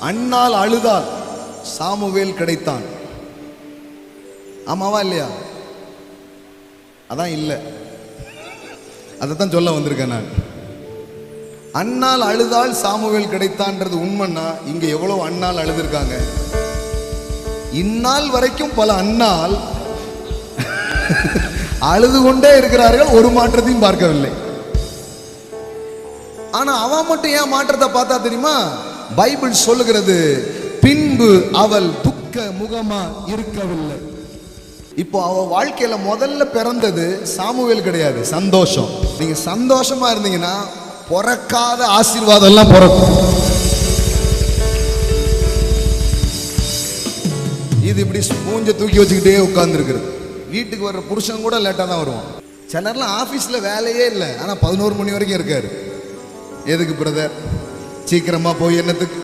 அண்ணால் அழுதால் சாமுவேல் கிடைத்தான். ஆமாவா இல்லையா? அதான் இல்லை, அதைத்தான் சொல்ல வந்திருக்கேன் நான். அண்ணால் அழுதால் சாமுவேல் கிடைத்தான்றது உண்மைன்னா இங்க எவ்வளவு அண்ணால் அழுதுருக்காங்க. இந்நாள் வரைக்கும் பல அண்ணால் அழுது கொண்டே இருக்கிறார்கள், ஒரு மாற்றத்தையும் பார்க்கவில்லை. ஆனா அவன் மட்டும் ஏன் மாற்றத்தை பார்த்தா தெரியுமா? பைபிள் சொல்லுகிறது, பின்பு அவள் துக்க முகமா இருக்கவில்லை. இப்போ அவ வாழ்க்கையில முதல்ல பிறந்தது சாமுவேல் கிடையாது, சந்தோஷம். நீங்க சந்தோஷமா இருந்தீங்கன்னா பிறக்காத ஆசீர்வாதம் எல்லாம் பிறக்கும். இது இப்படி மூஞ்ச தூக்கி வச்சுக்கிட்டே உட்கார்ந்து இருக்கிறது. வீட்டுக்கு வர்ற புருஷன் கூட லேட்டா தான் வருவான். சிலர்லாம் ஆபீஸ்ல வேலையே இல்லை, ஆனா 11 மணி வரைக்கும் இருக்காரு. எதுக்கு பிரதர்? சீக்கிரமா போய் என்னத்துக்கு?